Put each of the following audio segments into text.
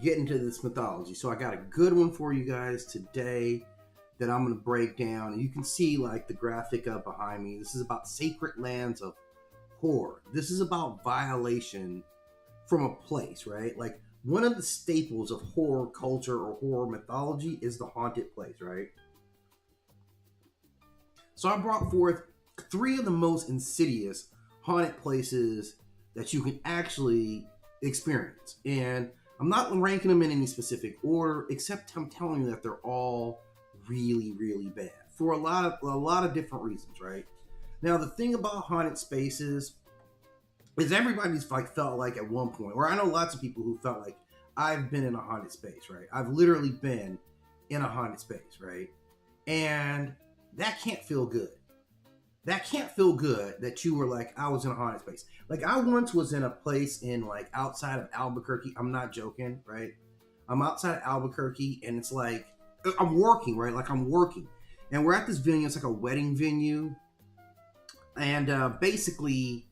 get into this mythology. So I got a good one for you guys today that I'm going to break down. And you can see like the graphic up behind me. This is about sacred lands of horror. This is about violation from a place, right? Like one of the staples of horror culture or horror mythology is the haunted place, right? So I brought forth 3 of the most insidious haunted places that you can actually experience. And I'm not ranking them in any specific order, except I'm telling you that they're all really, really bad for a lot of different reasons, right? Now, the thing about haunted spaces is everybody's like felt like at one point, or I know lots of people who felt like I've been in a haunted space, right? I've literally been in a haunted space, right? And that can't feel good. That can't feel good that you were like, I was in a haunted space. Like I once was in a place in like outside of Albuquerque. I'm not joking, right? I'm outside of Albuquerque and it's like, I'm working, right? Like I'm working. And we're at this venue, it's like a wedding venue. And basically,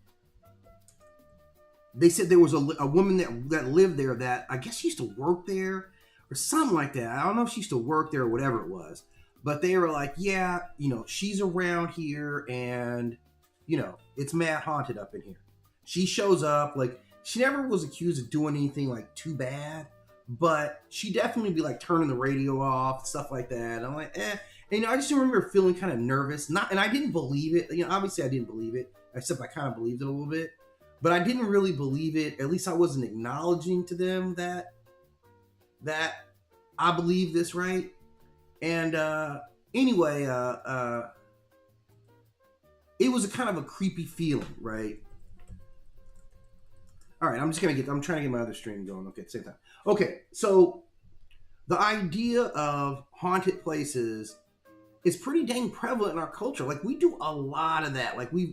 they said there was a woman that lived there that I guess she used to work there or something like that. I don't know if she used to work there or whatever it was. But they were like, yeah, you know, she's around here and, you know, it's mad haunted up in here. She shows up, like, she never was accused of doing anything, like, too bad. But she definitely be, like, turning the radio off, stuff like that. And I'm like, eh. And, you know, I just remember feeling kind of nervous. And I didn't believe it. You know, obviously I didn't believe it. Except I kind of believed it a little bit. But I didn't really believe it. At least I wasn't acknowledging to them that I believe this, right? And anyway, it was a kind of a creepy feeling, right? All right, I'm trying to get my other stream going. Okay, at the same time. Okay, so the idea of haunted places is pretty dang prevalent in our culture. Like we do a lot of that. Like we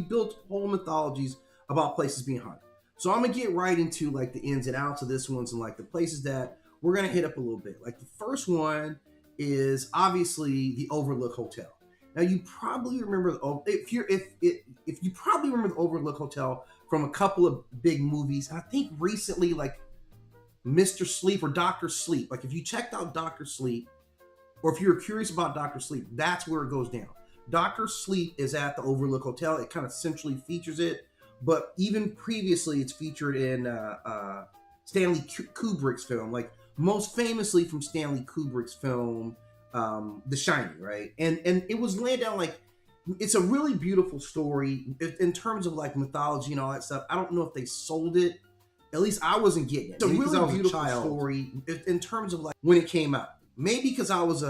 built whole mythologies about places being haunted. So I'm gonna get right into like the ins and outs of this ones and like the places that we're gonna hit up a little bit. Like the first one is obviously the Overlook Hotel. Now you probably remember if you probably remember the Overlook Hotel from a couple of big movies. I think recently like Mr. Sleep or Dr. Sleep. Like if you checked out Dr. Sleep, or if you're curious about Dr. Sleep, that's where it goes down. Dr. Sleep is at the Overlook Hotel. It kind of centrally features it, but even previously it's featured in Stanley Kubrick's film, like most famously from Stanley Kubrick's film, The Shining, right? And it was laid down like, it's a really beautiful story in terms of like mythology and all that stuff. I don't know if they sold it. At least I wasn't getting it. It's a really beautiful story in terms of like when it came out. Maybe because I was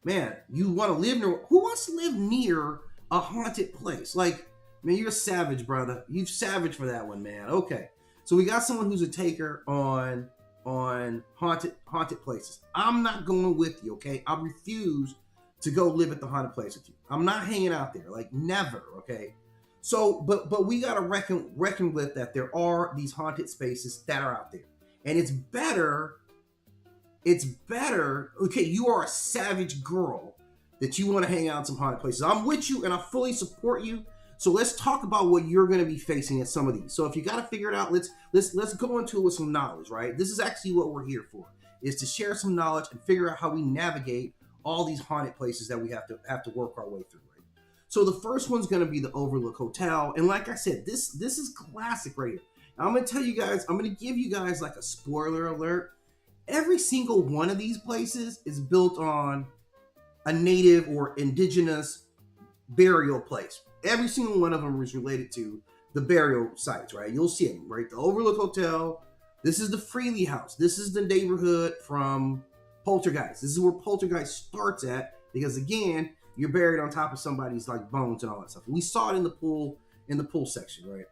man, you want to live near, who wants to live near a haunted place? Like, man, you're a savage, brother. You're savage for that one, man. Okay. So we got someone who's a taker on haunted places. I'm not going with you, okay? I refuse to go live at the haunted place with you. I'm not hanging out there, like never, okay? So, but we gotta reckon with that there are these haunted spaces that are out there, and it's better. Okay, you are a savage girl that you want to hang out in some haunted places. I'm with you, and I fully support you. So let's talk about what you're going to be facing at some of these. So if you got to figure it out, let's go into it with some knowledge, right? This is actually what we're here for, is to share some knowledge and figure out how we navigate all these haunted places that we have to work our way through, right? So the first one's going to be the Overlook Hotel, and like I said, this is classic right here. Now, I'm going to tell you guys, I'm going to give you guys like a spoiler alert. Every single one of these places is built on a native or indigenous burial place. Every single one of them is related to the burial sites, right? You'll see them, right? The Overlook Hotel. This is the Freeling House. This is the neighborhood from Poltergeist. This is where Poltergeist starts at, because again, you're buried on top of somebody's like bones and all that stuff. We saw it in the pool section, right?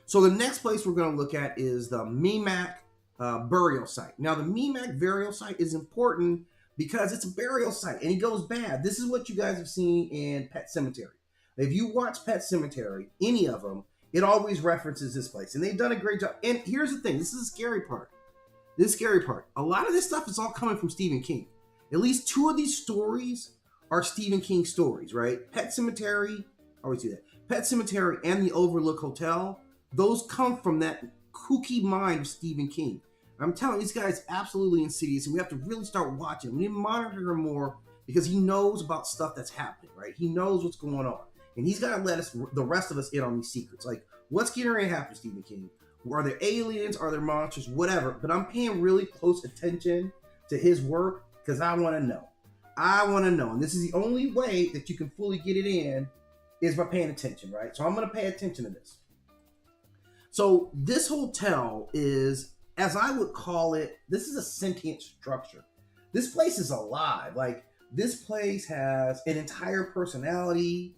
So the next place we're going to look at is the Micmac burial site. Now, the Micmac burial site is important because it's a burial site and it goes bad. This is what you guys have seen in Pet Sematary. If you watch Pet Sematary, any of them, it always references this place, and they've done a great job. And here's the thing: this is the scary part. A lot of this stuff is all coming from Stephen King. At least 2 of these stories are Stephen King stories, right? Pet Sematary, I always do that. Pet Sematary and the Overlook Hotel, those come from that kooky mind of Stephen King. I'm telling you, this guy's absolutely insidious, and we have to really start watching. We need to monitor him more because he knows about stuff that's happening, right? He knows what's going on, and he's got to let us, the rest of us, in on these secrets. Like, what's getting ready to happen, Stephen King? Are there aliens? Are there monsters? Whatever. But I'm paying really close attention to his work because I want to know. I want to know, and this is the only way that you can fully get it in is by paying attention, right? So I'm going to pay attention to this. So this hotel is, as I would call it, this is a sentient structure. This place is alive. Like, this place has an entire personality.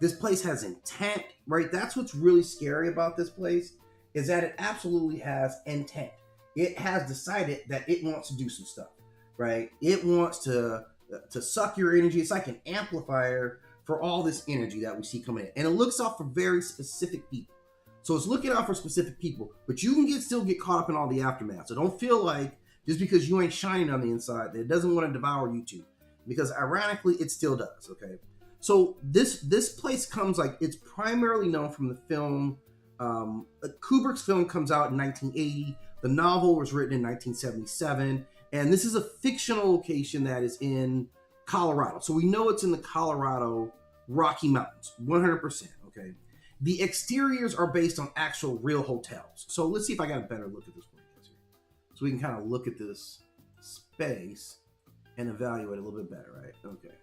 This place has intent, right? That's what's really scary about this place, is that it absolutely has intent. It has decided that it wants to do some stuff, right? It wants to suck your energy. It's like an amplifier for all this energy that we see coming in. And it looks out for very specific people. So it's looking out for specific people, but you can still get caught up in all the aftermath. So don't feel like just because you ain't shining on the inside that it doesn't want to devour you too, because ironically it still does. Okay, so this place comes, like, it's primarily known from the film. Kubrick's film comes out in 1980. The novel was written in 1977, and this is a fictional location that is in Colorado. So we know it's in the Colorado Rocky Mountains, 100%. Okay. The exteriors are based on actual real hotels. So let's see if I got a better look at this for you guys here. So we can kind of look at this space and evaluate a little bit better, right? Okay.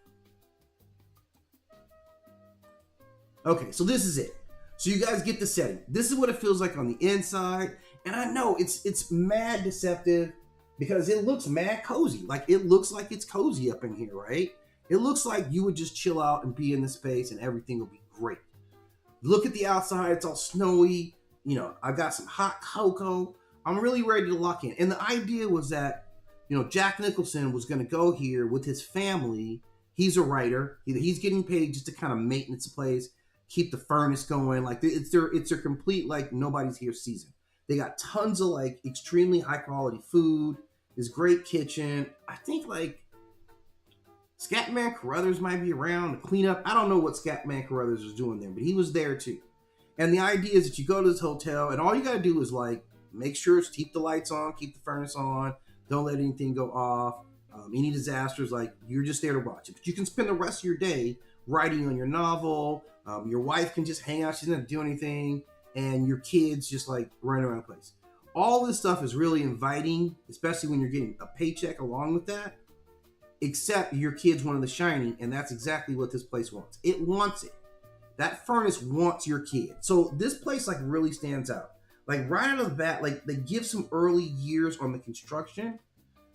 Okay, so this is it. So you guys get the setting. This is what it feels like on the inside. And I know it's mad deceptive because it looks mad cozy. Like, it looks like it's cozy up in here, right? It looks like you would just chill out and be in the space and everything will be great. Look at the outside, it's all snowy. You know, I got some hot cocoa. I'm really ready to lock in. And the idea was that, you know, Jack Nicholson was going to go here with his family. He's a writer. He's getting paid just to kind of maintenance the place, keep the furnace going. Like, it's their complete, like, nobody's here season. They got tons of, like, extremely high quality food. This great kitchen. I think, like, Scatman Carruthers might be around to clean up. I don't know what Scatman Carruthers was doing there, but he was there too. And the idea is that you go to this hotel, and all you got to do is, like, make sure to keep the lights on, keep the furnace on, don't let anything go off. Any disasters, like, you're just there to watch it. But you can spend the rest of your day writing on your novel. Your wife can just hang out; she doesn't have to do anything, and your kids just, like, running around the place. All this stuff is really inviting, especially when you're getting a paycheck along with that. Except your kids wanted The Shining, and that's exactly what this place wants. It wants it. That furnace wants your kid. So this place, like, really stands out. Like, right out of the bat, like, they give some early years on the construction.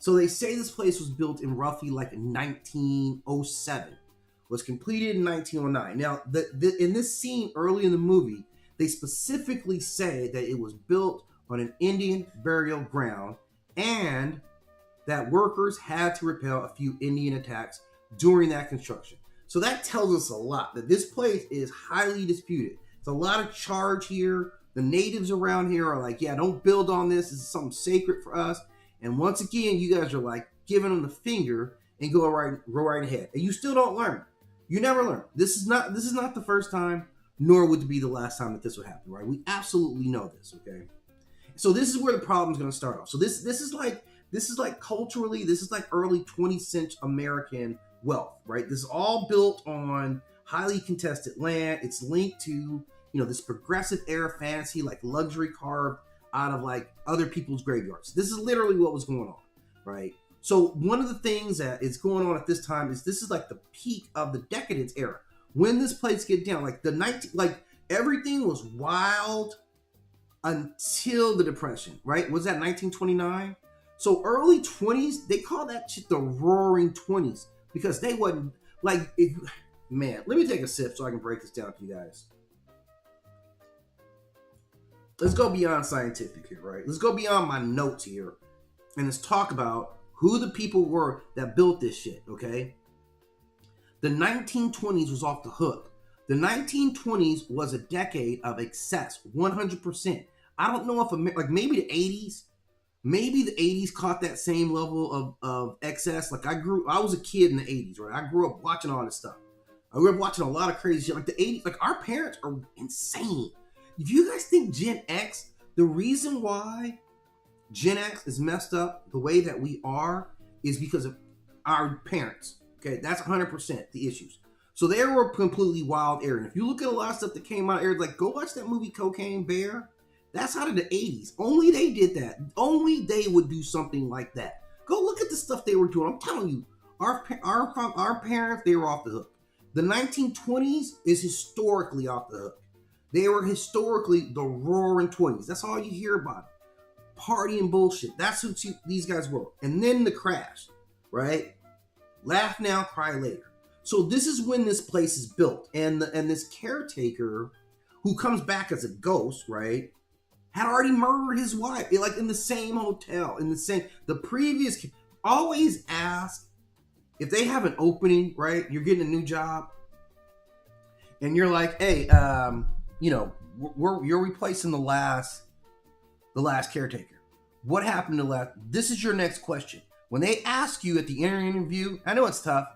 So they say this place was built in roughly, like, 1907. Was completed in 1909. Now, in this scene early in the movie, they specifically say that it was built on an Indian burial ground, and that workers had to repel a few Indian attacks during that construction. So that tells us a lot, that this place is highly disputed. It's a lot of charge here. The natives around here are like, yeah, don't build on this. This is something sacred for us. And once again, you guys are, like, giving them the finger and go right ahead. And you still don't learn. You never learn. This is not the first time, nor would it be the last time that this would happen, right? We absolutely know this, okay? So this is where the problem is going to start off. So this is like culturally, this is like early 20th century American wealth, right? This is all built on highly contested land. It's linked to, you know, this progressive era fantasy, like luxury carved out of, like, other people's graveyards. This is literally what was going on, right? So one of the things that is going on at this time is this is like the peak of the decadence era. When this place get down, like everything was wild until the Depression, right? Was that 1929? So early 20s, they call that shit the Roaring 20s because they wasn't like, man, let me take a sip so I can break this down to you guys. Let's go beyond scientific here, right? Let's go beyond my notes here and let's talk about who the people were that built this shit, okay? The 1920s was off the hook. The 1920s was a decade of excess, 100%. I don't know if, like, maybe the 80s, maybe the 80s caught that same level of excess. Like, I was a kid in the 80s, right? I grew up watching all this stuff. I grew up watching a lot of crazy shit. Like, the 80s, like, our parents are insane. If you guys think Gen X, the reason why Gen X is messed up. The way that we are is because of our parents. Okay, that's 100% the issues. So they were a completely wild era. And if you look at a lot of stuff that came out, era, like go watch that movie Cocaine Bear. That's out of the 80s. Only they did that. Only they would do something like that. Go look at the stuff they were doing. I'm telling you, our parents, they were off the hook. The 1920s is historically off the hook. They were historically the roaring 20s. That's all you hear about. Party and bullshit. That's who these guys were. And then the crash, right? Laugh now, cry later. So this is when this place is built. And this caretaker who comes back as a ghost, right, had already murdered his wife, like in the same hotel, the previous, always ask if they have an opening, right? You're getting a new job and you're like, hey, you're replacing the last caretaker. What happened to last? This is your next question. When they ask you at the interview, I know it's tough.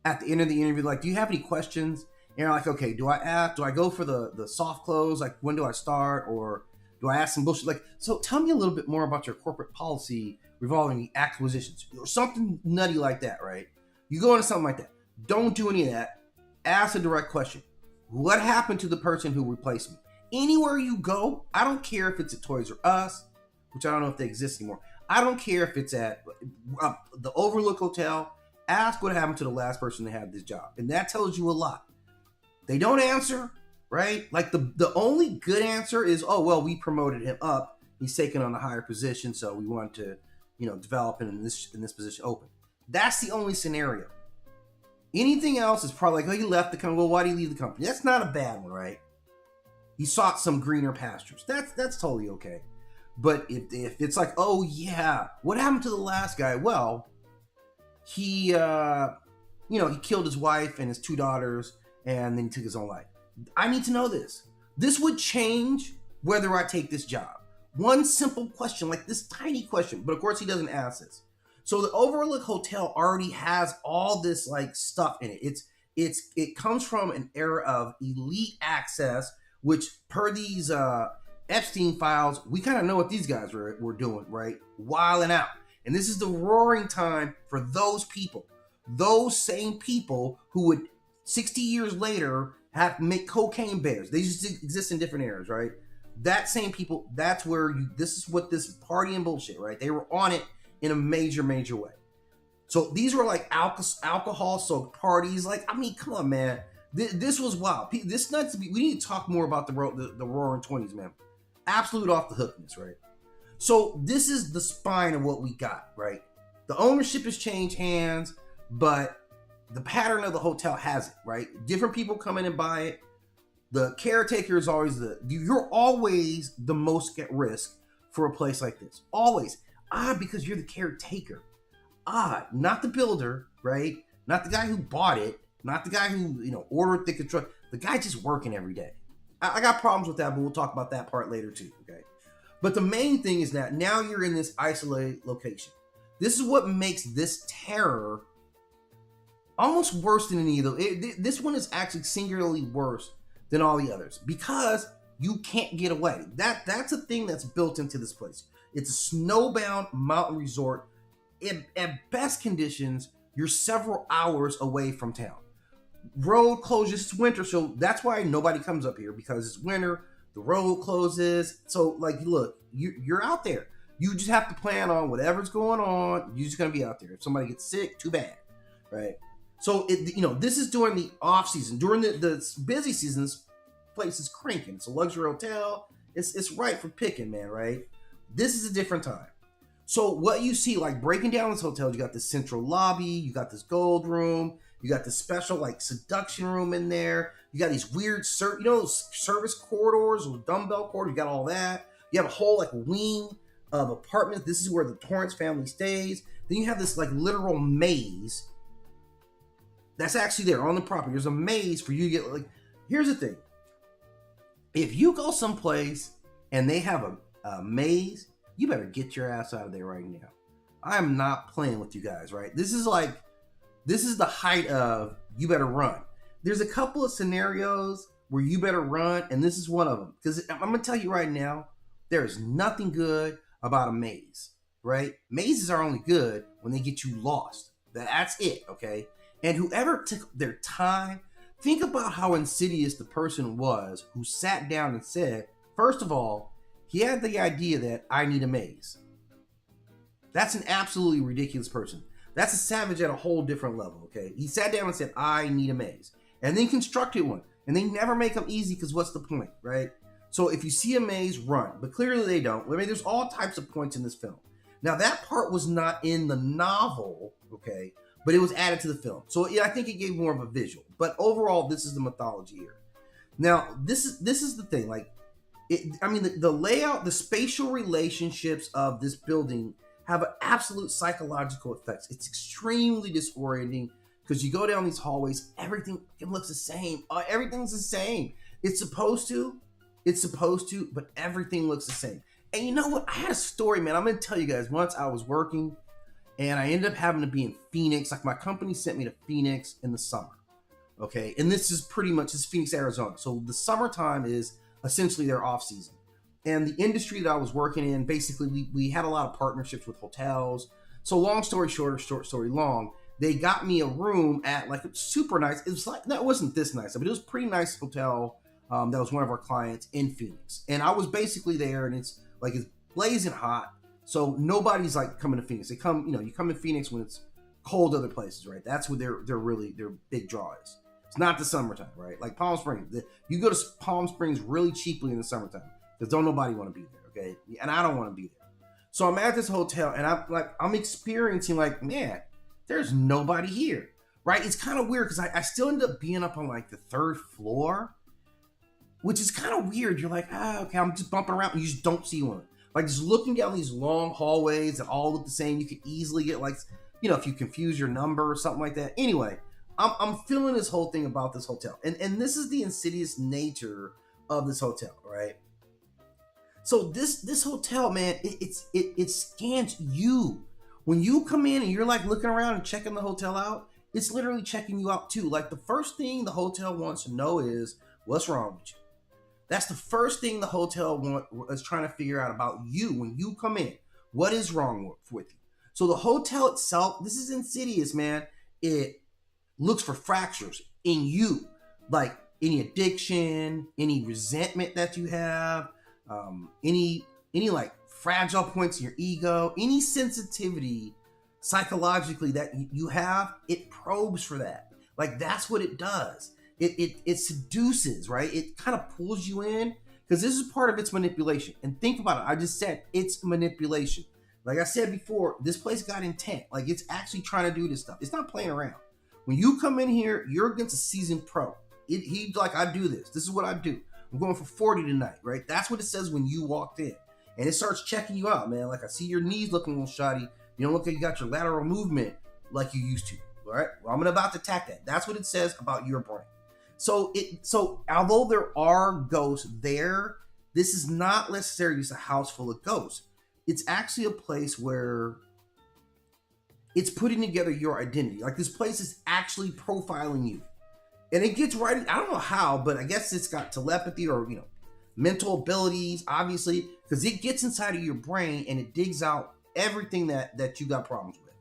At the end of the interview, like, do you have any questions? And you're like, okay, do I go for the soft close? Like, when do I start? Or do I ask some bullshit? Like, so tell me a little bit more about your corporate policy revolving the acquisitions or something nutty like that, right? You go into something like that. Don't do any of that. Ask a direct question. What happened to the person who replaced me? Anywhere you go, I don't care if it's at Toys R Us, which I don't know if they exist anymore. I don't care if it's at the Overlook Hotel. Ask what happened to the last person that had this job. And that tells you a lot. They don't answer, right? Like the only good answer is, oh, well, we promoted him up. He's taken on a higher position, so we want to, develop him in this position open. That's the only scenario. Anything else is probably like, oh, he left the company. Well, why did he leave the company? That's not a bad one, right? He sought some greener pastures. That's totally okay. But if it's like, oh yeah, what happened to the last guy? Well, he killed his wife and his 2 daughters, and then he took his own life. I need to know this. This would change whether I take this job. One simple question, like this tiny question, but of course he doesn't ask this. So the Overlook Hotel already has all this like stuff in it. It comes from an era of elite access, which per these Epstein files, we kind of know what these guys were doing, right? Wilding out. And this is the roaring time for those people. Those same people who would 60 years later have to make cocaine bears. They just exist in different eras, right? That same people, that's where this is what this party and bullshit, right? They were on it in a major, major way. So these were like alcohol-soaked parties. Like, I mean, come on, man. This was wild. This nuts. We need to talk more about the roaring 20s, man. Absolute off the hookness, right? So this is the spine of what we got, right? The ownership has changed hands, but the pattern of the hotel hasn't, right? Different people come in and buy it. The caretaker is always you're always the most at risk for a place like this. Always. Because you're the caretaker. Not the builder, right? Not the guy who bought it. Not the guy who, ordered the construction. The guy just working every day. I got problems with that, but we'll talk about that part later too, okay? But the main thing is that now you're in this isolated location. This is what makes this terror almost worse than any of those. This one is actually singularly worse than all the others because you can't get away. That's a thing that's built into this place. It's a snowbound mountain resort. At best conditions, you're several hours away from town. Road closures. It's winter, so that's why nobody comes up here, because it's winter. The road closes. So, like, look, you're out there. You just have to plan on whatever's going on. You're just gonna be out there. If somebody gets sick, too bad, right? So, this is during the off season. During the busy seasons, place is cranking. It's a luxury hotel. It's right for picking, man, right? This is a different time. So what you see, like breaking down this hotel, you got this central lobby, you got this gold room, you got this special like seduction room in there. You got these weird, service corridors with dumbbell corridors. You got all that. You have a whole like wing of apartments. This is where the Torrance family stays. Then you have this like literal maze that's actually there on the property. There's a maze for you to get. Like, here's the thing: if you go someplace and they have a maze, you better get your ass out of there right now. I am not playing with you guys, right? This is the height of you better run. There's a couple of scenarios where you better run, and this is one of them. Because I'm going to tell you right now, there is nothing good about a maze, right? Mazes are only good when they get you lost. That's it, okay? And whoever took their time, think about how insidious the person was who sat down and said, first of all, he had the idea that I need a maze. That's an absolutely ridiculous person. That's a savage at a whole different level, okay? He sat down and said, I need a maze. And then constructed one. And they never make them easy because what's the point, right? So if you see a maze, run. But clearly they don't. I mean, there's all types of points in this film. Now, that part was not in the novel, okay? But it was added to the film. So yeah, I think it gave more of a visual. But overall, this is the mythology here. Now, this is the thing. Like, the layout, the spatial relationships of this building have an absolute psychological effects. It's extremely disorienting because you go down these hallways, everything looks the same. Everything's the same. It's supposed to, but everything looks the same. And you know what? I had a story, man. I'm going to tell you guys. Once I was working and I ended up having to be in Phoenix. Like, my company sent me to Phoenix in the summer. Okay. And this is Phoenix, Arizona. So the summertime is essentially their off season. And the industry that I was working in, basically, we had a lot of partnerships with hotels. So long story short, or short story long, they got me a room at, like, super nice. It was like, that wasn't this nice, but it was a pretty nice hotel. That was one of our clients in Phoenix. And I was basically there, and it's blazing hot. So nobody's like coming to Phoenix. They come, you come to Phoenix when it's cold other places, right? That's where their big draw is. It's not the summertime, right? Like Palm Springs. You go to Palm Springs really cheaply in the summertime because don't nobody want to be there, okay? And I don't want to be there. So I'm at this hotel and I'm experiencing like, man, there's nobody here, right? It's kind of weird because I still end up being up on like the third floor, which is kind of weird. You're like, okay, I'm just bumping around and you just don't see one. Like just looking down these long hallways that all look the same, you could easily get like, if you confuse your number or something like that. Anyway, I'm feeling this whole thing about this hotel. And this is the insidious nature of this hotel, right? So this hotel, man, it scans you. When you come in and you're like looking around and checking the hotel out, it's literally checking you out too. Like the first thing the hotel wants to know is what's wrong with you. That's the first thing the hotel is trying to figure out about you when you come in. What is wrong with you? So the hotel itself, this is insidious, man. It looks for fractures in you, like any addiction, any resentment that you have, any like fragile points in your ego, any sensitivity psychologically that you have, it probes for that. Like that's what it does. It seduces, right? It kind of pulls you in because this is part of its manipulation. And think about it. I just said it's manipulation. Like I said before, this place got intent. Like it's actually trying to do this stuff. It's not playing around. When you come in here, you're against a seasoned pro. He's like, I do this. This is what I do. I'm going for 40 tonight, right? That's what it says when you walked in. And it starts checking you out, man. Like I see your knees looking a little shoddy. You don't look like you got your lateral movement like you used to. All right? Well, I'm about to attack that. That's what it says about your brain. So although there are ghosts there, this is not necessarily just a house full of ghosts. It's actually a place where it's putting together your identity. Like this place is actually profiling you. And it gets right, I don't know how, but I guess it's got telepathy or, mental abilities, obviously, because it gets inside of your brain and it digs out everything that you got problems with.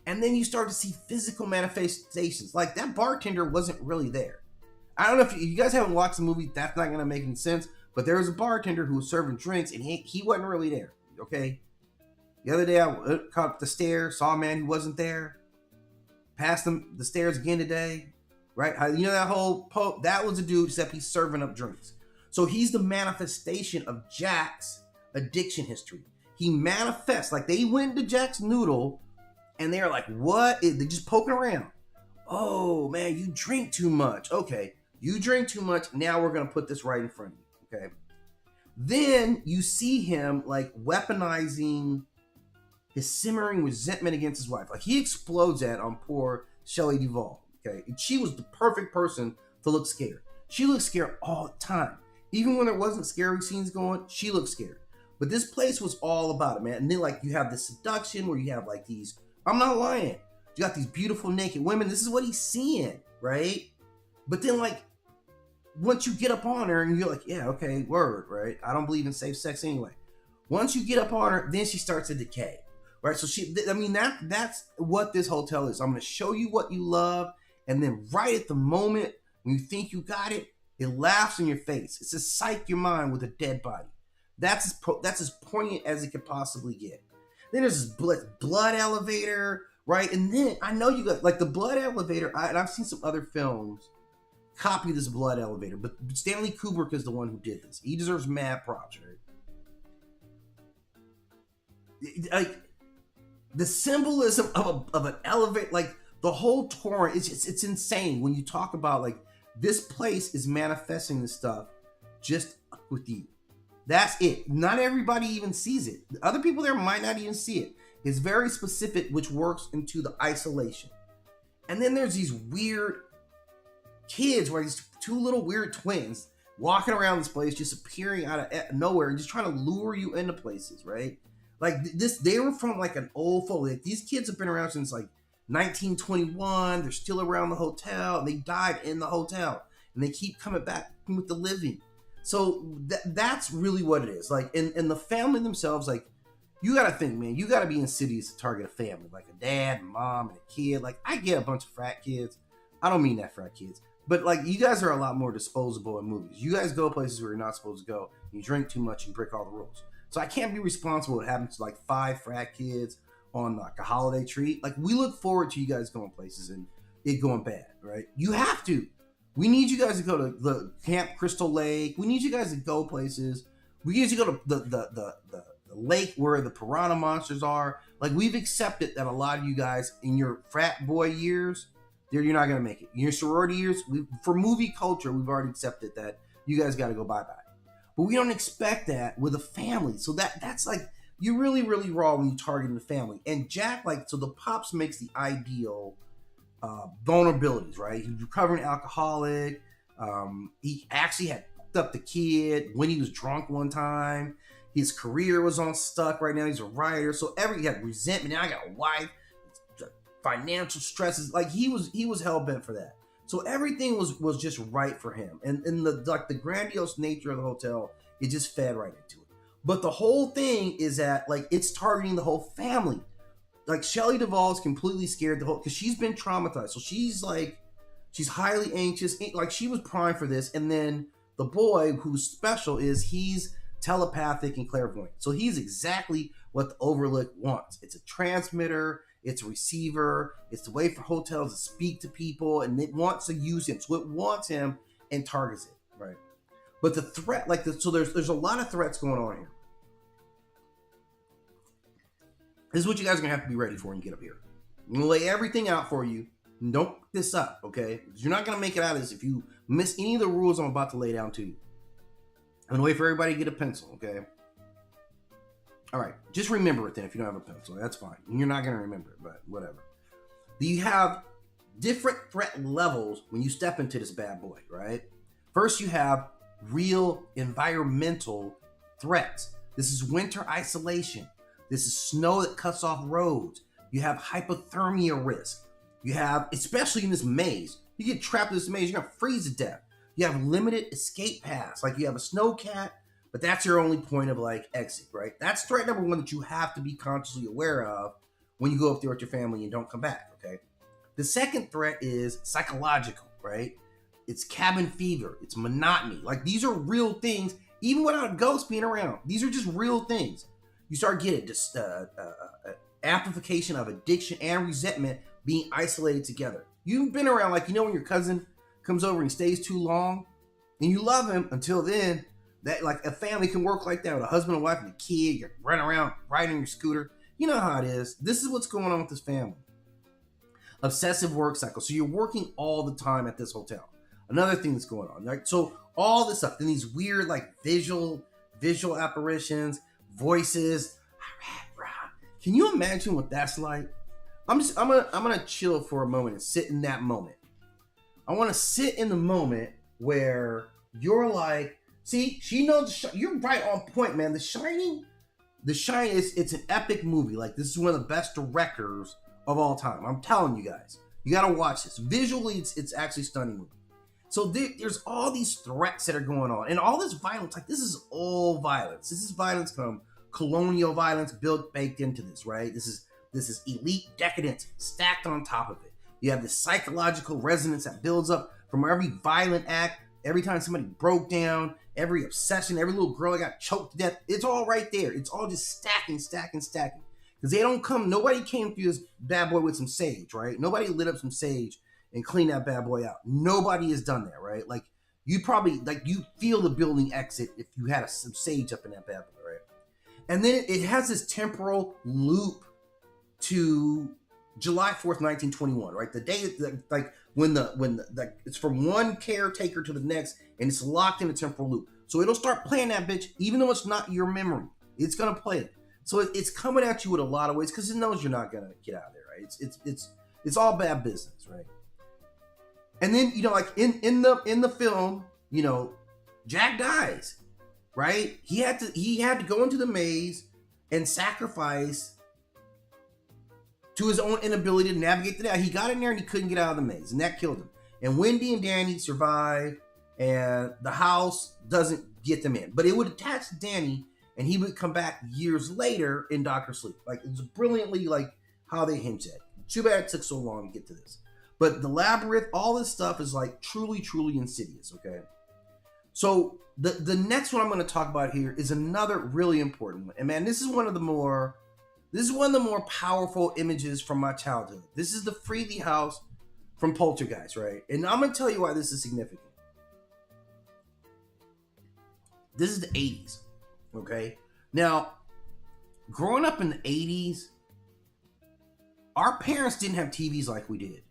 And then you start to see physical manifestations. Like that bartender wasn't really there. I don't know if you guys haven't watched the movie, that's not going to make any sense, but there was a bartender who was serving drinks and he wasn't really there, okay? The other day I caught up the stairs, saw a man who wasn't there, passed him the stairs again today, right? That whole that was a dude, except he's serving up drinks. So he's the manifestation of Jack's addiction history. He manifests, like they went to Jack's Noodle and they're like, what? They're just poking around. Oh man, you drink too much. Okay, you drink too much. Now we're going to put this right in front of you, okay? Then you see him like weaponizing his simmering resentment against his wife. Like he explodes that on poor Shelley Duvall, okay? And she was the perfect person to look scared. She looked scared all the time. Even when there wasn't scary scenes going, she looked scared. But this place was all about it, man. And then like you have the seduction where you have like these, I'm not lying, you got these beautiful naked women. This is what he's seeing, right? But then like, once you get up on her and you're like, yeah, okay, word, right? I don't believe in safe sex anyway. Once you get up on her, then she starts to decay, right? So that's what this hotel is. I'm going to show you what you love, and then right at the moment when you think you got it, it laughs in your face. It's to psych your mind with a dead body. That's as poignant as it could possibly get. Then there's this blood elevator, right? And then I know you got like the blood elevator, and I've seen some other films copy this blood elevator, but Stanley Kubrick is the one who did this. He deserves mad props, right? Like the symbolism of an elevator, like the whole tour, it's insane when you talk about like this place is manifesting this stuff just with you. That's it. Not everybody even sees it. Other people there might not even see it. It's very specific, which works into the isolation. And then there's these weird kids, where these two little weird twins walking around this place, just appearing out of nowhere and just trying to lure you into places, right? Like this, they were from like an old folk. Like these kids have been around since like 1921. They're still around the hotel. And they died in the hotel, and they keep coming back with the living. So that's really what it is. Like, and the family themselves, like, you got to think, man, you got to be in cities to target a family, like a dad, and mom, and a kid. Like, I get a bunch of frat kids. I don't mean that frat kids. But, like, you guys are a lot more disposable in movies. You guys go places where you're not supposed to go. You drink too much and break all the rules. So I can't be responsible what happens to, like, 5 frat kids on, like, a holiday treat. Like, we look forward to you guys going places and it going bad, right? You have to. We need you guys to go to the Camp Crystal Lake. We need you guys to go places. We need you to go to the lake where the piranha monsters are. Like, we've accepted that a lot of you guys in your frat boy years, you're not going to make it. In your sorority years, for movie culture, we've already accepted that you guys got to go bye-bye. But we don't expect that with a family. So that's like, you're really, really raw when you target the family. And Jack, like, so the Pops makes the ideal vulnerabilities, right? He was a recovering alcoholic. He actually had fucked up the kid when he was drunk one time. His career was on stuck right now. He's a writer. So he had resentment. Now I got a wife, financial stresses. Like he was hell-bent for that. So everything was just right for him. And the grandiose nature of the hotel, it just fed right into it. But the whole thing is that like it's targeting the whole family. Like Shelley Duvall is completely scared because she's been traumatized. So she's highly anxious. Like she was primed for this. And then the boy who's special he's telepathic and clairvoyant. So he's exactly what the Overlook wants. It's a transmitter. It's a receiver. It's the way for hotels to speak to people, and it wants to use him. So it wants him and targets it, right? But the threat, so there's a lot of threats going on here. This is what you guys are going to have to be ready for when you get up here. I'm going to lay everything out for you. And don't fuck this up, okay? You're not going to make it out of this if you miss any of the rules I'm about to lay down to you. I'm going to wait for everybody to get a pencil, okay? All right. Just remember it then if you don't have a pencil. That's fine. You're not going to remember it, but whatever. You have different threat levels when you step into this bad boy, right? First, you have real environmental threats. This is winter isolation. This is snow that cuts off roads. You have hypothermia risk. You have, especially in this maze, you get trapped in this maze, you're going to freeze to death. You have limited escape paths. Like you have a snow cat, but that's your only point of like exit, right? That's threat number one that you have to be consciously aware of when you go up there with your family and don't come back, okay? The second threat is psychological, right? It's cabin fever. It's monotony. Like these are real things, even without a ghost being around. These are just real things. You start getting just amplification of addiction and resentment being isolated together. You've been around, like, you know, when your cousin comes over and stays too long and you love him until then, that like a family can work like that with a husband and wife and a kid. You're running around riding your scooter. You know how it is. This is what's going on with this family. Obsessive work cycle. So you're working all the time at this hotel. Another thing that's going on, right? So all this stuff, then these weird like visual apparitions, voices. Can you imagine what that's like? I'm gonna chill for a moment and sit in that moment. I want to sit in the moment where you're like, see, she knows you're right on point, man. The Shining is it's an epic movie. Like this is one of the best directors of all time. I'm telling you guys, you gotta watch this. Visually, it's actually a stunning movie. So there's all these threats that are going on, and all this violence. Like this is all violence. This is violence from colonial violence baked into this, right? This is elite decadence stacked on top of it. You have this psychological resonance that builds up from every violent act, every time somebody broke down, every obsession, every little girl that got choked to death. It's all right there. It's all just stacking. Because nobody came through this bad boy with some sage, right? Nobody lit up some sage and cleaned that bad boy out. Nobody has done that, right? Like, you probably, like, you feel the building exit if you had some sage up in that bad boy, right? And then it has this temporal loop to July 4th, 1921, right? The day, like, when it's from one caretaker to the next, and it's locked in a temporal loop. So it'll start playing that bitch, even though it's not your memory. It's gonna play it. So it's coming at you with a lot of ways because it knows you're not gonna get out of there, right? It's all bad business, right? And then, like in the film, Jack dies, right? He had to go into the maze and sacrifice to his own inability to navigate the day. He got in there and he couldn't get out of the maze, and that killed him. And Wendy and Danny survive, and the house doesn't get them in. But it would attach to Danny, and he would come back years later in Dr. Sleep. Like, it's brilliantly, like, how they hinted. Too bad it took so long to get to this. But the labyrinth, all this stuff is, like, truly, truly insidious, okay? So the next one I'm going to talk about here is another really important one. And, man, this is one of the more powerful images from my childhood. This is the Freeling House from Poltergeist, right? And I'm going to tell you why this is significant. This is the 80s, okay? Now, growing up in the 80s, our parents didn't have TVs like we did.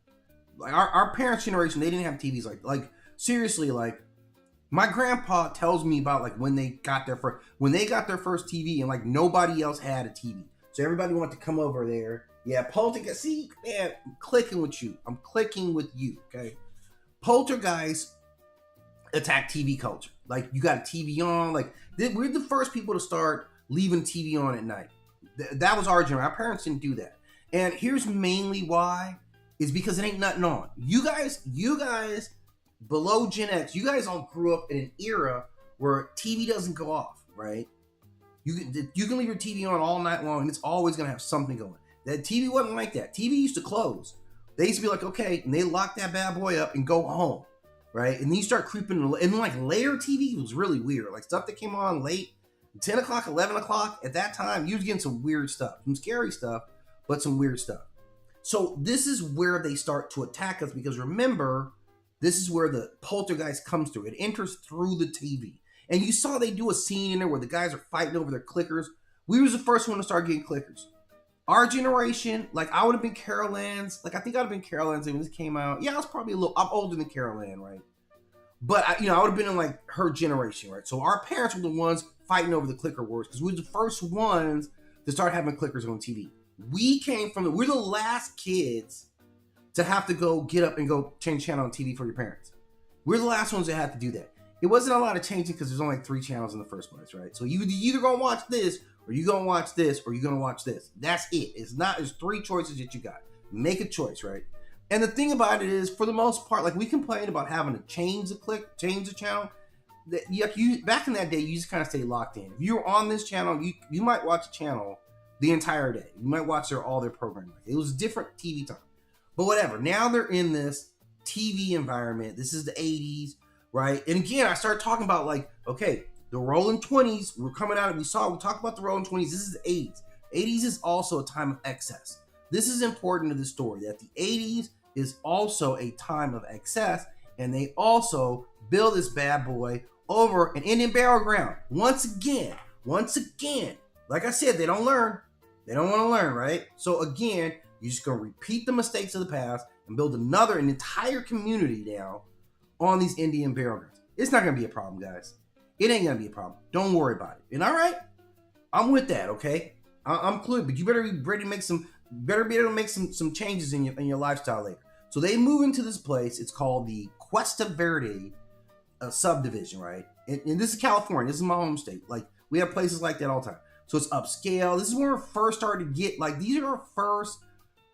Like, our parents' generation, they didn't have TVs like seriously, like, my grandpa tells me about, like, when they got their first TV, and, like, nobody else had a TV. So everybody wanted to come over there. Yeah, Poltergeist. See, man, I'm clicking with you. Okay? Poltergeist attacked TV culture. Like, you got a TV on. Like, we're the first people to start leaving TV on at night. That was our generation. Our parents didn't do that. And here's mainly why. Is because it ain't nothing on. You guys below Gen X, you guys all grew up in an era where TV doesn't go off, right? You can leave your TV on all night long, and it's always going to have something going. That TV wasn't like that. TV used to close. They used to be like, okay, and they lock that bad boy up and go home, right? And then you start creeping, and like later TV was really weird. Like stuff that came on late, 10 o'clock, 11 o'clock, at that time, you was getting some weird stuff. Some scary stuff, but some weird stuff. So this is where they start to attack us, because remember, this is where the poltergeist comes through. It enters through the TV. And you saw they do a scene in there where the guys are fighting over their clickers. We was the first one to start getting clickers. Our generation, like, I would have been Carol Ann's. Like, I think I'd have been Carol Ann's when this came out. Yeah, I was probably I'm older than Carol Ann, right? But, I would have been in, like, her generation, right? So our parents were the ones fighting over the clicker wars, because we were the first ones to start having clickers on TV. We're the last kids to have to go get up and go change channel on TV for your parents. We're the last ones that had to do that. It wasn't a lot of changing because there's only like 3 channels in the first place, right? So you either gonna watch this, or you're gonna watch this, or you're gonna watch this. That's it. There's 3 choices that you got. Make a choice, right? And the thing about it is, for the most part, like, we complain about having to change the channel. Back in that day, you just kind of stay locked in. If you were on this channel, you might watch a channel the entire day. You might watch all their programming. It was different TV time. But whatever. Now they're in this TV environment. This is the 80s, right? And again, I started talking about, like, okay, the rolling 20s. We're coming out. We talked about the rolling 20s. This is the 80s. 80s is also a time of excess. This is important to the story, that the 80s is also a time of excess, and they also build this bad boy over an Indian burial ground. Once again, like I said, they don't learn. They don't want to learn, right? So again, you're just going to repeat the mistakes of the past and build an entire community now on these Indian burial grounds. It's not going to be a problem, guys. It ain't going to be a problem. Don't worry about it. And all right, I'm with that, okay? I'm clear, but you better be ready to make some changes in your lifestyle later. So they move into this place. It's called the Cuesta Verde subdivision, right? And this is California. This is my home state. Like, we have places like that all the time. So it's upscale. This is where we first started to get, like, these are our first,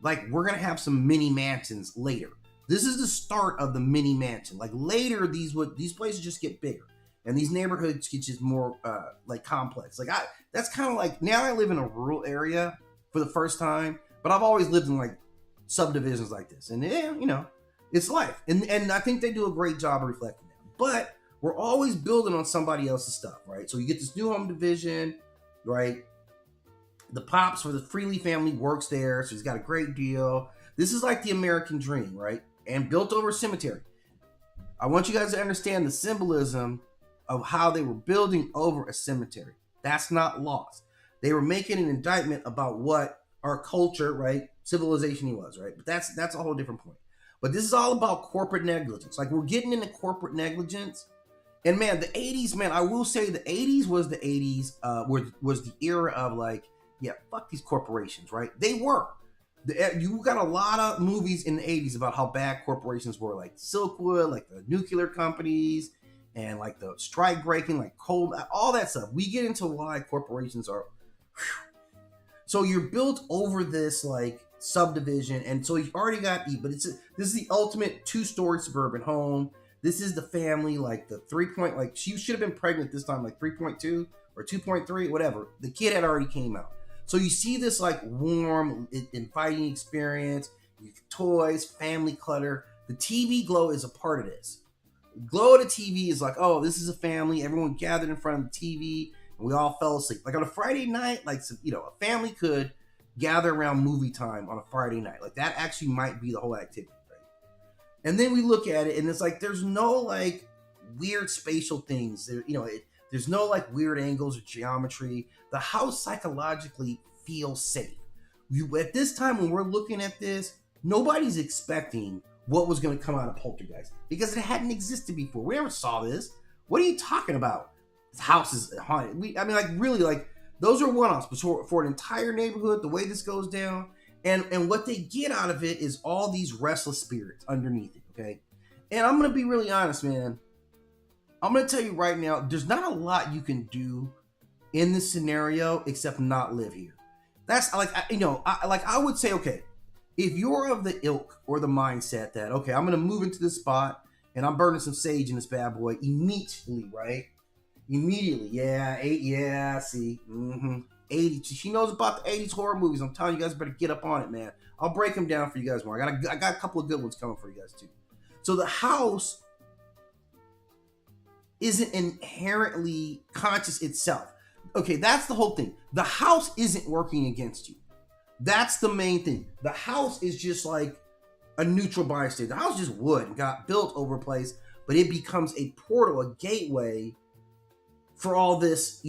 like, we're going to have some mini mansions later. This is the start of the mini mansion. Like, later, these places just get bigger. and these neighborhoods get just more like complex. Like that's kind of like, now I live in a rural area for the first time, but I've always lived in like subdivisions like this, and yeah, you know, it's life, and I think they do a great job of reflecting that. But we're always building on somebody else's stuff, right? So you get this new home division, right? The pops for the Freeling family works there, so he's got a great deal. This is like the American dream, right? And built over a cemetery. I want you guys to understand the symbolism of how they were building over a cemetery. That's not lost. They were making an indictment about what our culture, right, civilization was, right? But that's a whole different point. But this is all about corporate negligence. Like, we're getting into corporate negligence. And man, the 80s, man, I will say the 80s was the 80s, was the era of like, yeah, fuck these corporations, right? They were. You got a lot of movies in the 80s about how bad corporations were, like Silkwood, like the nuclear companies, and like the strike breaking, like coal, all that stuff. We get into why corporations are. So you're built over this like subdivision, and so you've already got this is the ultimate 2-story suburban home. This is the family, like the 3 point, like she should have been pregnant this time, like 3.2 or 2.3, whatever. The kid had already came out. So you see this like warm, inviting experience, toys, family clutter. The TV glow is a part of this. The glow of the TV is like, oh, this is a family. Everyone gathered in front of the TV, and we all fell asleep. Like on a Friday night, like, you know, a family could gather around movie time on a Friday night. Like that actually might be the whole activity, right? And then we look at it, and it's like there's no like weird spatial things. There, you know, there's no like weird angles or geometry. The house psychologically feels safe. At this time when we're looking at this, nobody's expecting what was going to come out of Poltergeist because it hadn't existed before. We never saw this. What are you talking about? This house is haunted. I mean, like really, like those are one-offs. But for an entire neighborhood, the way this goes down, and what they get out of it is all these restless spirits underneath it. Okay, and I'm gonna be really honest, man. I'm gonna tell you right now, there's not a lot you can do in this scenario except not live here. That's like, I would say, okay, if you're of the ilk or the mindset that, okay, I'm gonna move into this spot and I'm burning some sage in this bad boy immediately, right? Immediately, yeah, see, 80. She knows about the 80s horror movies. I'm telling you guys, better get up on it, man. I'll break them down for you guys more. I got a couple of good ones coming for you guys too. So the house isn't inherently conscious itself. Okay, that's the whole thing. The house isn't working against you. That's the main thing. The house is just like a neutral bystander. The house just wood and got built over a place, but it becomes a portal, a gateway for all this,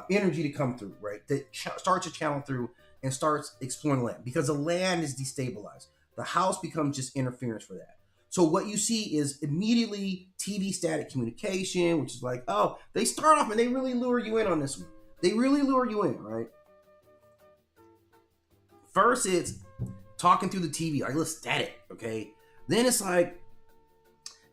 energy to come through, right? That starts to channel through and starts exploring land because the land is destabilized. The house becomes just interference for that. So what you see is immediately TV static communication, which is like, oh, they start off and they really lure you in on this one. They really lure you in, right? First, it's talking through the TV, like, let's static, okay? Then it's like,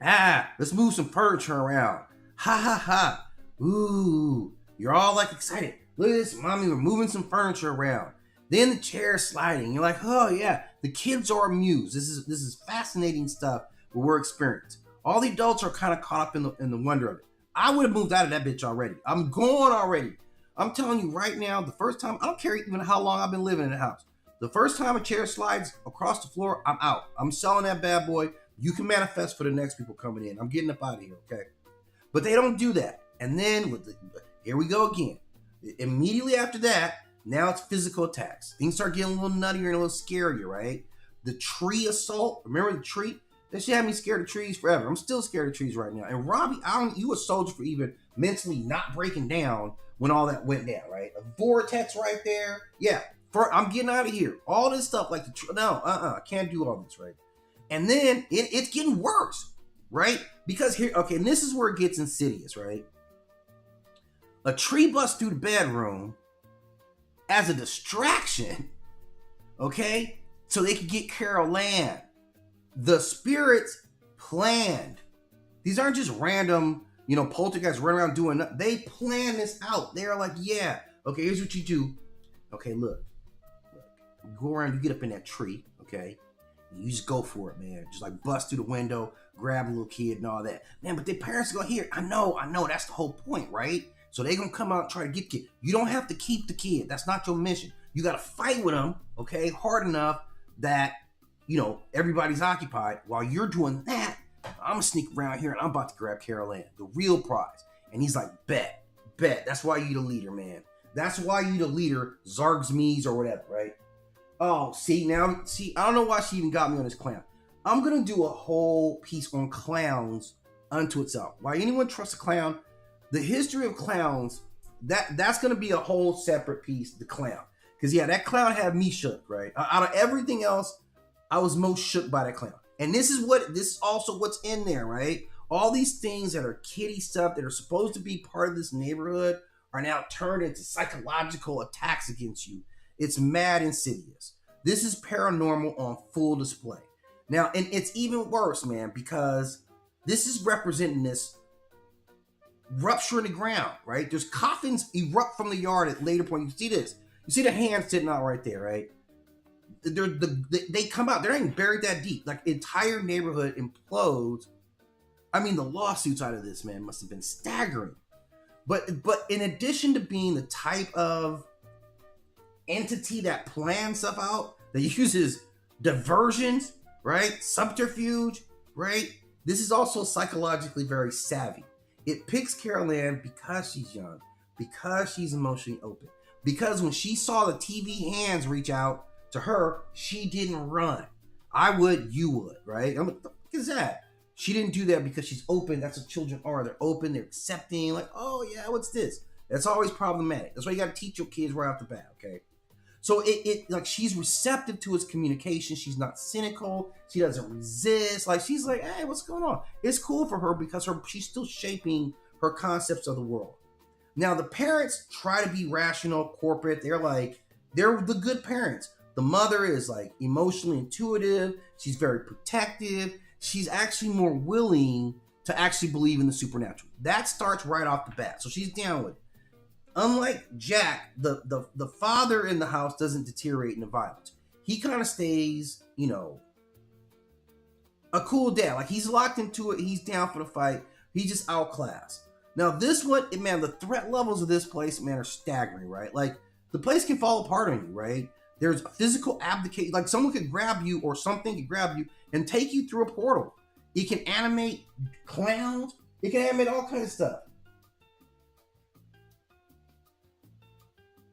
let's move some furniture around. Ha ha ha. Ooh, you're all like excited. Look at this, mommy, we're moving some furniture around. Then the chair's sliding. You're like, oh yeah, the kids are amused. This is fascinating stuff what we're experiencing. All the adults are kind of caught up in the wonder of it. I would have moved out of that bitch already. I'm going already. I'm telling you right now, the first time, I don't care even how long I've been living in the house. The first time a chair slides across the floor, I'm out. I'm selling that bad boy. You can manifest for the next people coming in. I'm getting up out of here, okay? But they don't do that. And then, here we go again. Immediately after that, now it's physical attacks. Things start getting a little nuttier and a little scarier, right? The tree assault. Remember the tree? That shit had me scared of trees forever. I'm still scared of trees right now. And Robbie, you a soldier for even mentally not breaking down when all that went down, right? A vortex right there. Yeah, I'm getting out of here. All this stuff like I can't do all this, right? And then it's getting worse, right? Because here, okay, and this is where it gets insidious, right? A tree busts through the bedroom as a distraction, okay? So they could get Carol Land. The spirits planned. These aren't just random, poltergeists running around doing nothing. They plan this out. They're like, yeah, okay, here's what you do. Okay, look. You go around, you get up in that tree, okay? You just go for it, man. Just like bust through the window, grab a little kid and all that. Man, but their parents are gonna hear it. I know. That's the whole point, right? So they're gonna come out and try to get the kid. You don't have to keep the kid. That's not your mission. You gotta fight with them, okay, hard enough that, everybody's occupied. While you're doing that, I'm gonna sneak around here and I'm about to grab Carol Ann, the real prize. And he's like, bet. That's why you the leader, man. That's why you the leader, Zargs Mees or whatever, right? Oh, see, I don't know why she even got me on this clown. I'm going to do a whole piece on clowns unto itself. Why anyone trusts a clown? The history of clowns, that's going to be a whole separate piece, the clown. Because, that clown had me shook, right? Out of everything else, I was most shook by that clown. And this is also what's in there, right? All these things that are kiddie stuff that are supposed to be part of this neighborhood are now turned into psychological attacks against you. It's mad insidious. This is paranormal on full display. Now, and it's even worse, man, because this is representing this rupture in the ground, right? There's coffins erupt from the yard at later point. You see this. You see the hand sitting out right there, right? They come out. They're not even buried that deep. Like, entire neighborhood implodes. I mean, the lawsuits out of this, man, must have been staggering. But in addition to being the type of entity that plans stuff out, that uses diversions, right? Subterfuge, right? This is also psychologically very savvy. It picks Carol Ann because she's young, because she's emotionally open, because when she saw the TV hands reach out to her, she didn't run. I would, you would, right? I'm like, what the fuck is that? She didn't do that because she's open. That's what children are. They're open. They're accepting. Like, oh yeah, what's this? That's always problematic. That's why you got to teach your kids right off the bat, okay? So it like she's receptive to its communication. She's not cynical. She doesn't resist. Like she's like, hey, what's going on? It's cool for her because she's still shaping her concepts of the world. Now the parents try to be rational, corporate. They're the good parents. The mother is like emotionally intuitive. She's very protective. She's actually more willing to actually believe in the supernatural. That starts right off the bat. So she's down with it. Unlike Jack, the father in the house doesn't deteriorate into violence. He kind of stays, a cool dad. Like he's locked into it. He's down for the fight. He's just outclassed. Now this one, man, the threat levels of this place, man, are staggering, right? Like the place can fall apart on you, right? There's a physical abdication. Like someone could grab you or something could grab you and take you through a portal. It can animate clowns. It can animate all kinds of stuff.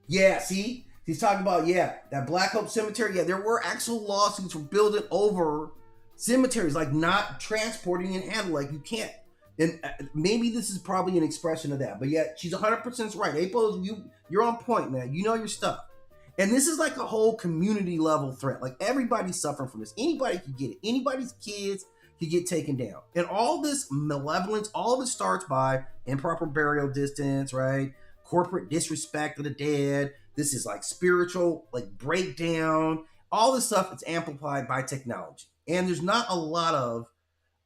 Yeah, see? He's talking about, that Black Hope Cemetery. Yeah, there were actual lawsuits for building over cemeteries, like not transporting and handling. Like you can't. And maybe this is probably an expression of that. But yeah, she's 100% right. April, you're on point, man. You know your stuff. And this is like a whole community level threat. Like everybody's suffering from this. Anybody can get it. Anybody's kids can get taken down. And all this malevolence, all of it starts by improper burial distance, right? Corporate disrespect of the dead. This is like spiritual, like breakdown. All this stuff is amplified by technology. And there's not a lot of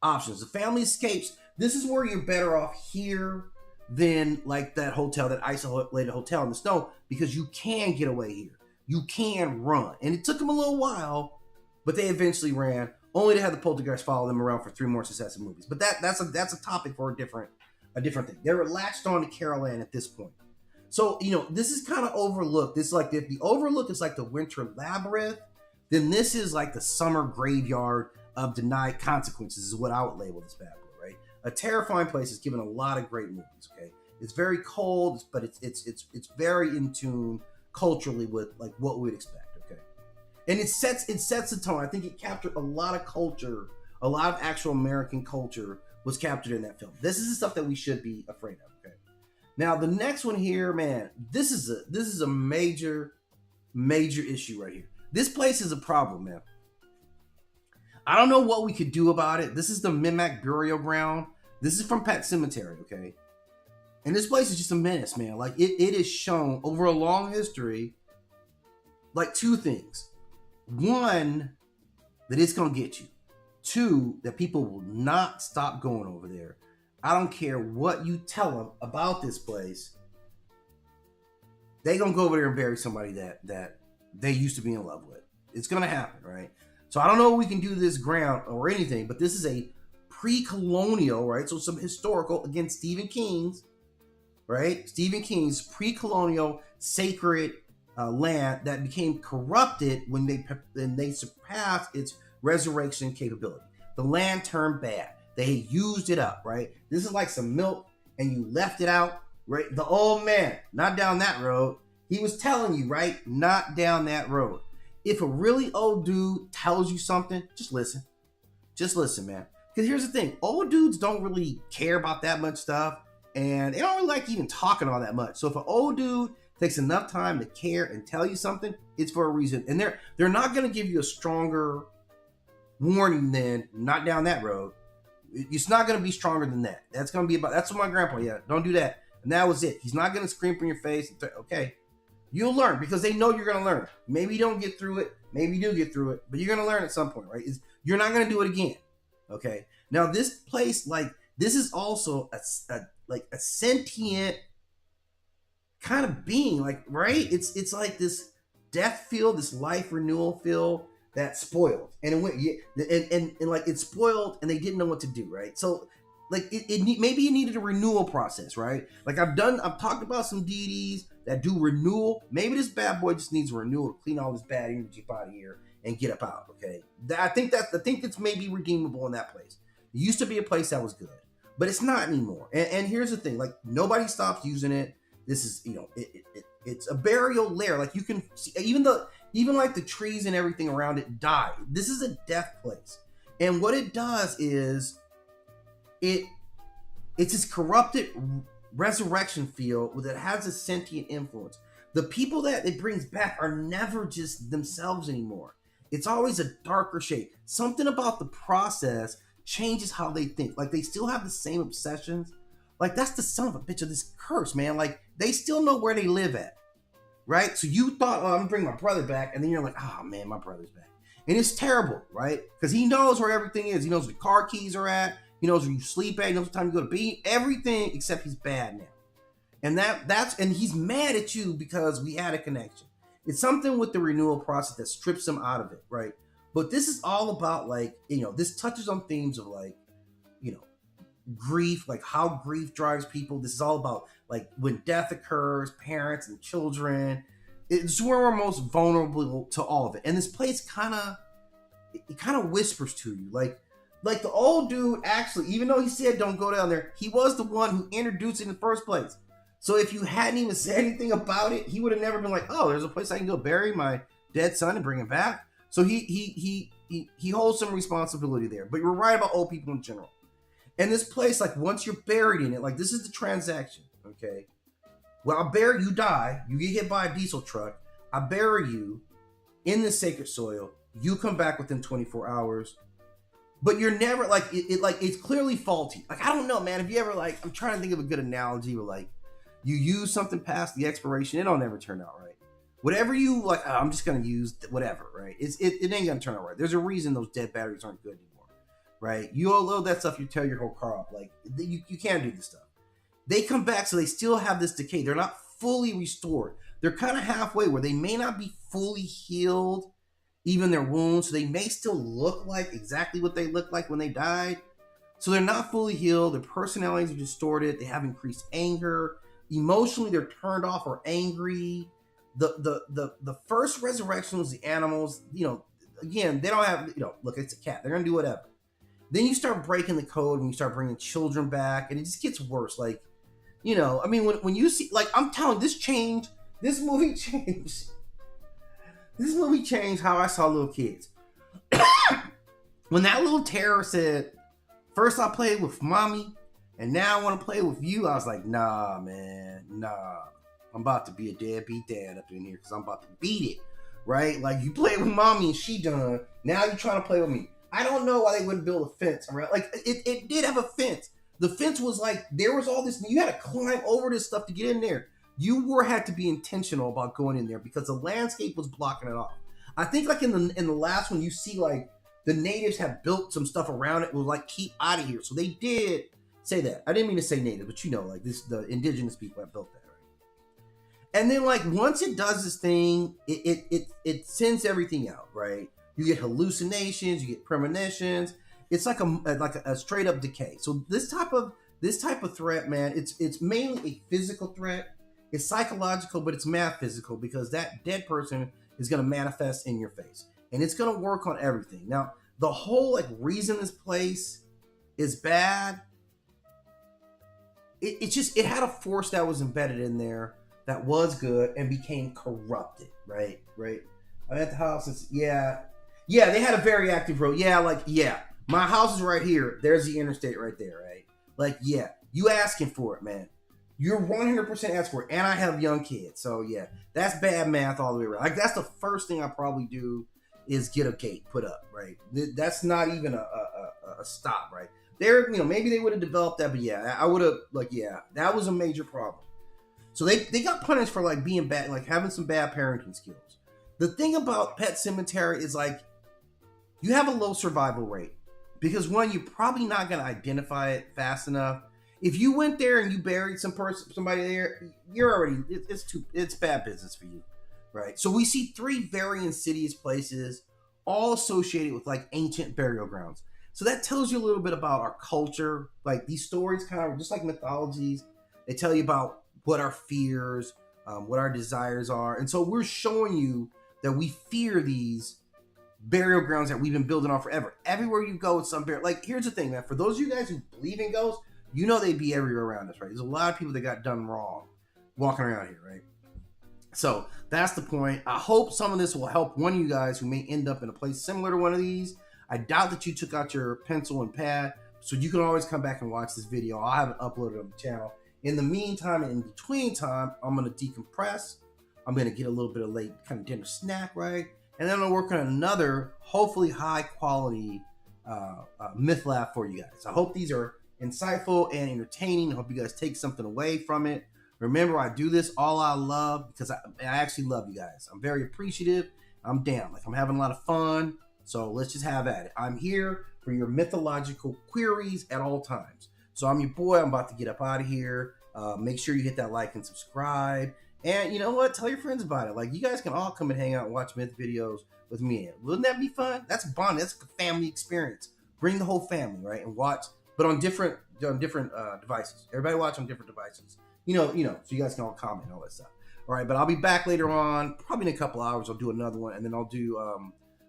options. The family escapes. This is where you're better off here than like that hotel, that isolated hotel in the snow, because you can get away here. You can run. And it took them a little while, but they eventually ran, only to have the Poltergeist follow them around for 3 more successive movies. But that's a topic for a different thing. They were latched on to Carol Ann at this point. So, this is kind of Overlook. This is like if the Overlook is like the winter labyrinth, then this is like the summer graveyard of denied consequences is what I would label this bad boy, right? A terrifying place is given a lot of great movies, okay? It's very cold, but it's very in tune culturally with like what we'd expect, okay? And it sets the tone. I think it captured a lot of culture, a lot of actual American culture was captured in that film. This is the stuff that we should be afraid of, okay? Now the next one here, man, this is a major issue right here. This place is a problem, man. I don't know what we could do about it. This is the Micmac Burial Ground. This is from Pet Sematary, okay? And this place is just a menace, man. Like, it is shown over a long history, like 2 things. 1, that it's going to get you. 2, that people will not stop going over there. I don't care what you tell them about this place. They going to go over there and bury somebody that they used to be in love with. It's going to happen, right? So I don't know if we can do this ground or anything, but this is a pre-colonial, right? So some historical, again, Stephen King's, right? Stephen King's pre-colonial sacred land that became corrupted when they surpassed its resurrection capability. The land turned bad. They used it up, right? This is like some milk and you left it out, right? The old man, not down that road. He was telling you, right? Not down that road. If a really old dude tells you something, just listen. Just listen, man. Because here's the thing. Old dudes don't really care about that much stuff. And they don't really like even talking all that much. So if an old dude takes enough time to care and tell you something, it's for a reason. And they're not going to give you a stronger warning than not down that road. It's not going to be stronger than that. That's going to be that's what my grandpa, yeah, don't do that. And that was it. He's not going to scream in your face. Okay, you'll learn because they know you're going to learn. Maybe you don't get through it. Maybe you do get through it, but you're going to learn at some point, right? You're not going to do it again. Okay. Now this place, like, this is also a sentient kind of being, like, right? It's like this death field, this life renewal field that spoiled, and it went, and like it's spoiled, and they didn't know what to do, right? So, like, maybe it needed a renewal process, right? Like I've talked about some deities that do renewal. Maybe this bad boy just needs a renewal to clean all this bad energy out of here and get up out. Okay, I think it's maybe redeemable in that place. It used to be a place that was good, but it's not anymore. And here's the thing: like, nobody stops using it. This is, it's a burial lair. Like, you can see, even like the trees and everything around it die. This is a death place. And what it does is it's this corrupted resurrection field that has a sentient influence. The people that it brings back are never just themselves anymore. It's always a darker shade. Something about the process changes how they think. Like, they still have the same obsessions. Like, that's the son of a bitch of this curse, man. Like, they still know where they live at, right? So you thought, oh, I'm gonna bring my brother back, and then you're like, oh man, my brother's back. And it's terrible, right? Because he knows where everything is. He knows where the car keys are at. He knows where you sleep at. He knows what time you go to bed. Everything except he's bad now. And and he's mad at you because we had a connection. It's something with the renewal process that strips him out of it, right? But this is all about, like, this touches on themes of, like, grief, like how grief drives people. This is all about, like, when death occurs, parents and children. It's where we're most vulnerable to all of it. And this place kind of whispers to you, like the old dude, actually, even though he said don't go down there, he was the one who introduced it in the first place. So if you hadn't even said anything about it, he would have never been like, oh, there's a place I can go bury my dead son and bring him back. So he holds some responsibility there. But you're right about old people in general. And this place, like, once you're buried in it, like, this is the transaction, okay? Well, you die, you get hit by a diesel truck, I bury you in the sacred soil, you come back within 24 hours, but you're never, like, it's clearly faulty. Like, I don't know, man, if you ever, like, I'm trying to think of a good analogy where, like, you use something past the expiration, it'll never turn out right. Whatever you, like, oh, I'm just going to use whatever, right? It ain't going to turn out right. There's a reason those dead batteries aren't good anymore. Right? You all load that stuff, you tear your whole car up. Like, you can't do this stuff. They come back, so they still have this decay. They're not fully restored. They're kind of halfway, where they may not be fully healed, even their wounds. So they may still look like exactly what they looked like when they died. So they're not fully healed. Their personalities are distorted. They have increased anger. Emotionally, they're turned off or angry. The first resurrection was the animals. Again, they don't have, look, it's a cat. They're going to do whatever. Then you start breaking the code and you start bringing children back, and it just gets worse. Like, I mean, when you see, like, I'm telling you, this movie changed how I saw little kids. When that little terror said, first I played with mommy, and now I want to play with you, I was like, nah, man, nah. I'm about to be a deadbeat dad up in here because I'm about to beat it, right? Like, you played with mommy and she done. Now you're trying to play with me. I don't know why they wouldn't build a fence around. Like, it did have a fence. The fence was like, there was all this, you had to climb over this stuff to get in there. You had to be intentional about going in there because the landscape was blocking it off. I think, like, in the last one, you see, like, the natives have built some stuff around it. Was like, keep out of here. So they did say that. I didn't mean to say native, but like, the indigenous people have built that, right? And then, like, once it does this thing, it sends everything out, right? You get hallucinations, you get premonitions. It's like a straight up decay. So this type of threat, man, it's mainly a physical threat. It's psychological, but it's math physical because that dead person is going to manifest in your face, and it's going to work on everything. Now, the whole like reason this place is bad, it had a force that was embedded in there that was good and became corrupted, right? I'm at the house. They had a very active road. My house is right here. There's the interstate right there, right? Like, yeah, you asking for it, man. You're 100% asking for it, and I have young kids, so yeah, that's bad math all the way around. Like, that's the first thing I probably do is get a gate put up, right? That's not even a stop, right? There, maybe they would have developed that, but yeah, I would have, that was a major problem. So they got punished for like being bad, like having some bad parenting skills. The thing about Pet Sematary is like you have a low survival rate because one, you're probably not going to identify it fast enough. If you went there and you buried somebody there, you're already it's bad business for you, right? So we see 3 very insidious places, all associated with like ancient burial grounds. So that tells you a little bit about our culture. Like these stories kind of just like mythologies, they tell you about what our fears, what our desires are, and so we're showing you that we fear these burial grounds that we've been building on forever. Everywhere you go, it's some burial. Like here's the thing, man. For those of you guys who believe in ghosts, they'd be everywhere around us, right? There's a lot of people that got done wrong walking around here, right? So that's the point. I hope some of this will help one of you guys who may end up in a place similar to one of these. I doubt that you took out your pencil and pad, so you can always come back and watch this video. I'll have it uploaded on the channel. In the meantime and in between time, I'm going to decompress. I'm going to get a little bit of late kind of dinner snack, right? And then I'm going to work on another, hopefully high quality MythLab for you guys. I hope these are insightful and entertaining. I hope you guys take something away from it. Remember, I do this all out of love because I actually love you guys. I'm very appreciative. I'm down. Like, I'm having a lot of fun. So let's just have at it. I'm here for your mythological queries at all times. So I'm your boy. I'm about to get up out of here. Make sure you hit that like and subscribe. And you know what? Tell your friends about it. Like, you guys can all come and hang out and watch myth videos with me. Wouldn't that be fun? That's bonding. That's a family experience. Bring the whole family, right? And watch, but on different devices. Everybody watch on different devices. So you guys can all comment and all that stuff. All right, but I'll be back later on, probably in a couple hours. I'll do another one, and then I'll do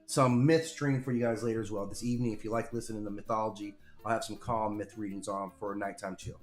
some myth stream for you guys later as well this evening. If you like listening to mythology, I'll have some calm myth readings on for a nighttime chill.